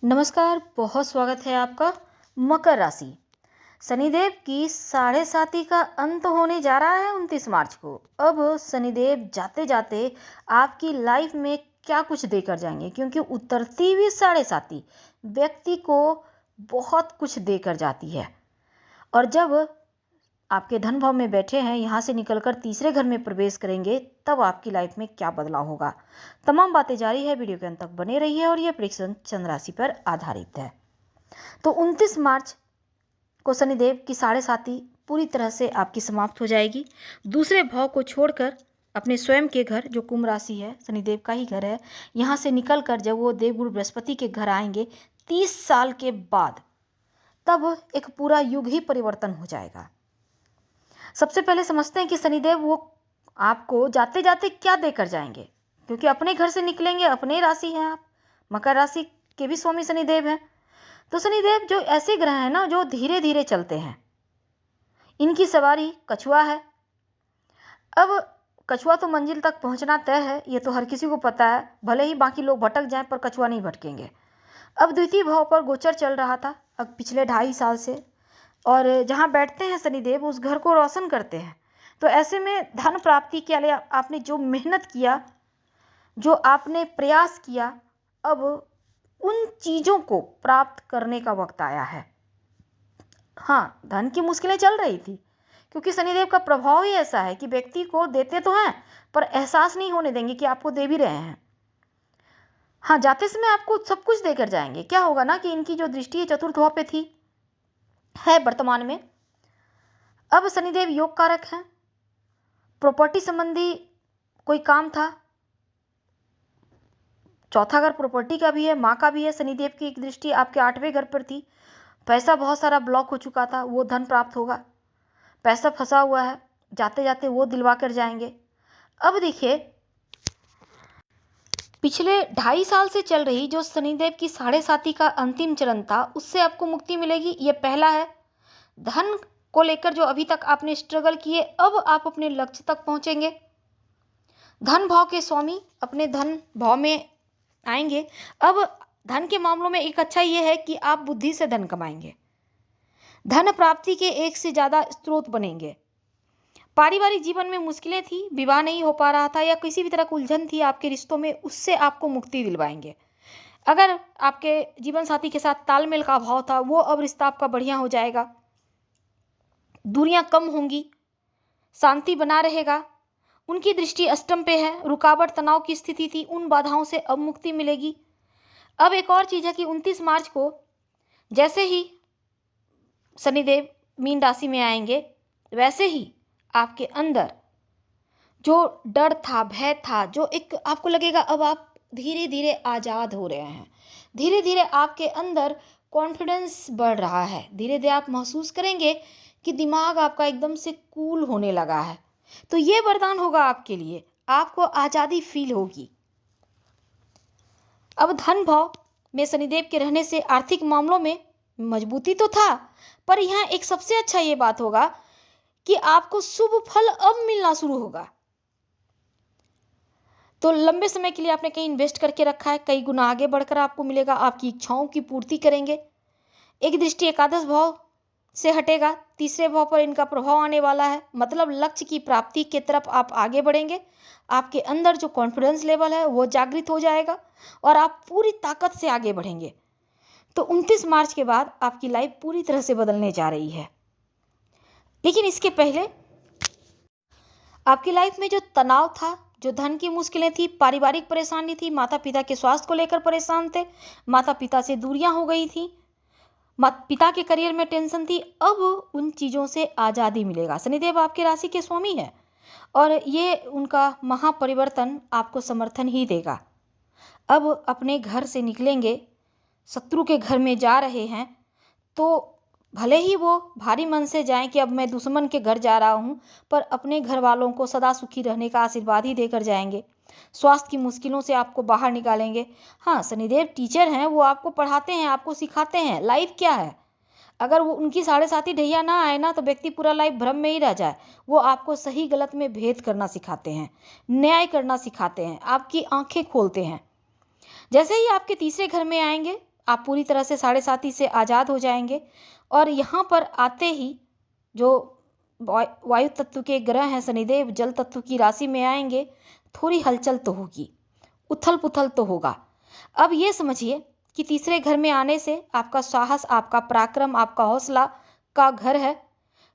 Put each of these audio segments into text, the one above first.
नमस्कार, बहुत स्वागत है आपका। मकर राशि, शनिदेव की साढ़े साती का अंत होने जा रहा है 29 मार्च को। अब शनिदेव जाते जाते आपकी लाइफ में क्या कुछ देकर जाएंगे, क्योंकि उतरती हुई साढ़े साती व्यक्ति को बहुत कुछ देकर जाती है। और जब आपके धन भाव में बैठे हैं, यहाँ से निकलकर तीसरे घर में प्रवेश करेंगे, तब आपकी लाइफ में क्या बदलाव होगा। तमाम बातें जारी है, वीडियो के अंत तक बने रहिए। और यह प्रेडिक्शन चंद्र राशि पर आधारित है। तो 29 मार्च को शनिदेव की साढ़े साती पूरी तरह से आपकी समाप्त हो जाएगी। दूसरे भाव को छोड़कर अपने स्वयं के घर, जो कुंभ राशि है, शनिदेव का ही घर है, यहाँ से निकलकर जब वो देवगुरु बृहस्पति के घर आएंगे 30 साल के बाद, तब एक पूरा युग ही परिवर्तन हो जाएगा। सबसे पहले समझते हैं कि शनिदेव वो आपको जाते जाते क्या देकर जाएंगे, क्योंकि अपने घर से निकलेंगे, अपने राशि हैं आप, मकर राशि के भी स्वामी शनिदेव हैं। तो शनिदेव जो ऐसे ग्रह हैं ना, जो धीरे धीरे चलते हैं, इनकी सवारी कछुआ है। अब कछुआ तो मंजिल तक पहुंचना तय है, ये तो हर किसी को पता है, भले ही बाकी लोग भटक जाएं पर कछुआ नहीं भटकेंगे। अब द्वितीय भाव पर गोचर चल रहा था अब पिछले 2.5 साल से, और जहाँ बैठते हैं शनिदेव उस घर को रोशन करते हैं। तो ऐसे में धन प्राप्ति के लिए आपने जो मेहनत किया, जो आपने प्रयास किया, अब उन चीज़ों को प्राप्त करने का वक्त आया है। हाँ, धन की मुश्किलें चल रही थी, क्योंकि शनिदेव का प्रभाव ही ऐसा है कि व्यक्ति को देते तो हैं पर एहसास नहीं होने देंगे कि आपको दे भी रहे हैं। हाँ, जाते समय आपको सब कुछ देकर जाएंगे। क्या होगा ना कि इनकी जो दृष्टि है चतुर्थ भाव पे थी, है वर्तमान में। अब शनिदेव योग कारक हैं, प्रॉपर्टी संबंधी कोई काम था, चौथा घर प्रॉपर्टी का भी है, माँ का भी है। शनिदेव की एक दृष्टि आपके 8वें घर पर थी। पैसा बहुत सारा ब्लॉक हो चुका था, वो धन प्राप्त होगा। पैसा फंसा हुआ है, जाते जाते वो दिलवा कर जाएंगे। अब देखिए, पिछले 2.5 साल से चल रही जो शनिदेव की साढ़े साती का अंतिम चरण था, उससे आपको मुक्ति मिलेगी। ये पहला है। धन को लेकर जो अभी तक आपने स्ट्रगल किए, अब आप अपने लक्ष्य तक पहुंचेंगे। धन भाव के स्वामी अपने धन भाव में आएंगे। अब धन के मामलों में एक अच्छा ये है कि आप बुद्धि से धन कमाएंगे, धन प्राप्ति के एक से ज़्यादा स्रोत बनेंगे। पारिवारिक जीवन में मुश्किलें थी, विवाह नहीं हो पा रहा था या किसी भी तरह की उलझन थी आपके रिश्तों में, उससे आपको मुक्ति दिलवाएंगे। अगर आपके जीवन साथी के साथ तालमेल का अभाव था, वो अब रिश्ता आपका बढ़िया हो जाएगा। दूरियां कम होंगी, शांति बना रहेगा। उनकी दृष्टि अष्टम पे है, रुकावट तनाव की स्थिति थी, उन बाधाओं से अब मुक्ति मिलेगी। अब एक और चीज़ है कि 29 मार्च को जैसे ही शनिदेव मीन राशि में आएंगे, वैसे ही आपके अंदर जो डर था, भय था, जो एक आपको लगेगा अब आप धीरे धीरे आज़ाद हो रहे हैं। धीरे धीरे आपके अंदर कॉन्फिडेंस बढ़ रहा है। धीरे धीरे आप महसूस करेंगे कि दिमाग आपका एकदम से कूल होने लगा है। तो ये वरदान होगा आपके लिए, आपको आज़ादी फील होगी। अब धन भाव में शनिदेव के रहने से आर्थिक मामलों में मजबूती तो था, पर यहाँ एक सबसे अच्छा ये बात होगा कि आपको शुभ फल अब मिलना शुरू होगा। तो लंबे समय के लिए आपने कहीं इन्वेस्ट करके रखा है, कई गुना आगे बढ़कर आपको मिलेगा। आपकी इच्छाओं की पूर्ति करेंगे। एक दृष्टि एकादश भाव से हटेगा, तीसरे भाव पर इनका प्रभाव आने वाला है। मतलब लक्ष्य की प्राप्ति की तरफ आप आगे बढ़ेंगे। आपके अंदर जो कॉन्फिडेंस लेवल है वो जागृत हो जाएगा और आप पूरी ताकत से आगे बढ़ेंगे। तो 29 मार्च के बाद आपकी लाइफ पूरी तरह से बदलने जा रही है। लेकिन इसके पहले आपकी लाइफ में जो तनाव था, जो धन की मुश्किलें थी, पारिवारिक परेशानी थी, माता पिता के स्वास्थ्य को लेकर परेशान थे, माता पिता से दूरियां हो गई थी, पिता के करियर में टेंशन थी, अब उन चीज़ों से आज़ादी मिलेगा। शनिदेव आपके राशि के स्वामी है और ये उनका महापरिवर्तन आपको समर्थन ही देगा। अब अपने घर से निकलेंगे, शत्रु के घर में जा रहे हैं, तो भले ही वो भारी मन से जाएं कि अब मैं दुश्मन के घर जा रहा हूँ, पर अपने घर वालों को सदा सुखी रहने का आशीर्वाद ही देकर जाएंगे। स्वास्थ्य की मुश्किलों से आपको बाहर निकालेंगे। हाँ, शनिदेव टीचर हैं, वो आपको पढ़ाते हैं, आपको सिखाते हैं लाइफ क्या है। अगर वो उनकी साढ़े साती ढैया ना आए ना, तो व्यक्ति पूरा लाइफ भ्रम में ही रह जाए। वो आपको सही गलत में भेद करना सिखाते हैं, न्याय करना सिखाते हैं, आपकी आंखें खोलते हैं। जैसे ही आपके तीसरे घर में आएंगे, आप पूरी तरह से साढ़े साती से आज़ाद हो जाएंगे। और यहाँ पर आते ही जो वायु तत्व के ग्रह हैं शनिदेव जल तत्व की राशि में आएंगे, थोड़ी हलचल तो होगी, उथल पुथल तो होगा। अब ये समझिए कि तीसरे घर में आने से आपका साहस, आपका पराक्रम, आपका हौसला का घर है,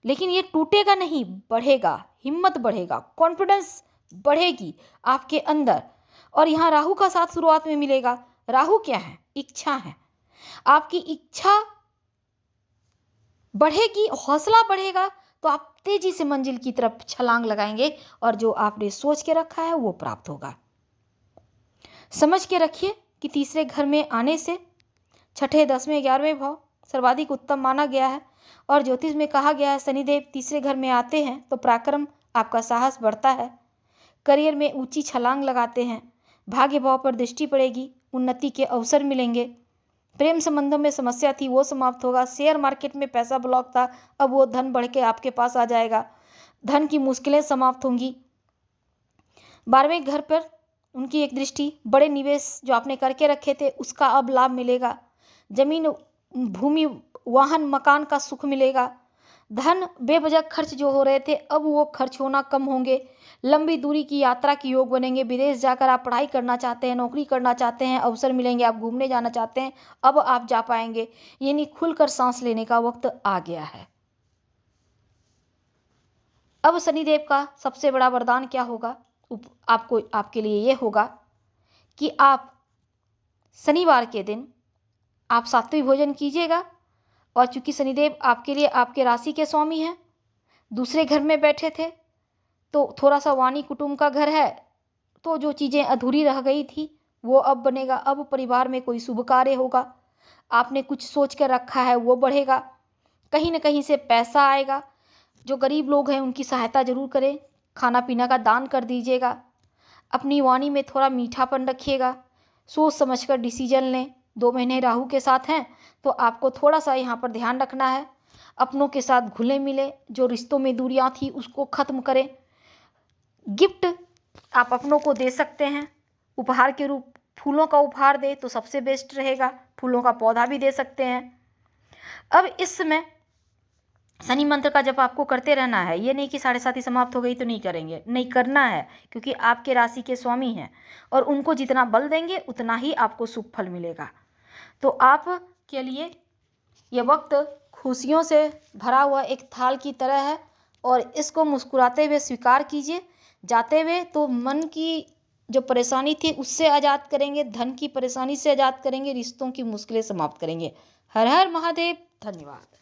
लेकिन ये टूटेगा नहीं, बढ़ेगा, हिम्मत बढ़ेगा, कॉन्फिडेंस बढ़ेगी आपके अंदर। और यहाँ राहु का साथ शुरुआत में मिलेगा। राहु क्या है? इच्छा है। आपकी इच्छा बढ़ेगी, हौसला बढ़ेगा, तो आप तेजी से मंजिल की तरफ छलांग लगाएंगे और जो आपने सोच के रखा है वो प्राप्त होगा। समझ के रखिए कि तीसरे घर में आने से छठे, 10वें, 11वें भाव सर्वाधिक उत्तम माना गया है। और ज्योतिष में कहा गया है शनिदेव तीसरे घर में आते हैं तो पराक्रम, आपका साहस बढ़ता है, करियर में ऊंची छलांग लगाते हैं, भाग्य भाव पर दृष्टि पड़ेगी, उन्नति के अवसर मिलेंगे, प्रेम संबंधों में समस्या थी वो समाप्त होगा, शेयर मार्केट में पैसा ब्लॉक था अब वो धन बढ़ के आपके पास आ जाएगा, धन की मुश्किलें समाप्त होंगी। 12वें घर पर उनकी एक दृष्टि, बड़े निवेश जो आपने करके रखे थे उसका अब लाभ मिलेगा, जमीन, भूमि, वाहन, मकान का सुख मिलेगा, धन बेवजह खर्च जो हो रहे थे अब वो खर्च होना कम होंगे, लंबी दूरी की यात्रा के योग बनेंगे, विदेश जाकर आप पढ़ाई करना चाहते हैं, नौकरी करना चाहते हैं, अवसर मिलेंगे, आप घूमने जाना चाहते हैं अब आप जा पाएंगे, यानी खुलकर सांस लेने का वक्त आ गया है। अब शनिदेव का सबसे बड़ा वरदान क्या होगा? आपको, आपके लिए ये होगा कि आप शनिवार के दिन आप सात्विक भोजन कीजिएगा। और चूंकि शनिदेव आपके लिए आपके राशि के स्वामी हैं, दूसरे घर में बैठे थे, तो थोड़ा सा वाणी कुटुंब का घर है, तो जो चीज़ें अधूरी रह गई थी वो अब बनेगा। अब परिवार में कोई शुभ कार्य होगा, आपने कुछ सोच कर रखा है वो बढ़ेगा, कहीं ना कहीं से पैसा आएगा। जो गरीब लोग हैं उनकी सहायता जरूर करें, खाना पीना का दान कर दीजिएगा, अपनी वाणी में थोड़ा मीठापन रखिएगा, सोच समझकर डिसीजन लें। 2 महीने राहु के साथ हैं तो आपको थोड़ा सा यहाँ पर ध्यान रखना है, अपनों के साथ घुले मिले, जो रिश्तों में दूरियां थी उसको ख़त्म करें। गिफ्ट आप अपनों को दे सकते हैं, उपहार के रूप फूलों का उपहार दे तो सबसे बेस्ट रहेगा, फूलों का पौधा भी दे सकते हैं। अब इस समय शनि मंत्र का जप आपको करते रहना है, ये नहीं कि साढ़े साती समाप्त हो गई तो नहीं करेंगे, नहीं करना है, क्योंकि आपके राशि के स्वामी हैं और उनको जितना बल देंगे उतना ही आपको शुभ फल मिलेगा। तो आप के लिए यह वक्त खुशियों से भरा हुआ एक थाल की तरह है और इसको मुस्कुराते हुए स्वीकार कीजिए। जाते हुए तो मन की जो परेशानी थी उससे आज़ाद करेंगे, धन की परेशानी से आज़ाद करेंगे, रिश्तों की मुश्किलें समाप्त करेंगे। हर हर महादेव। धन्यवाद।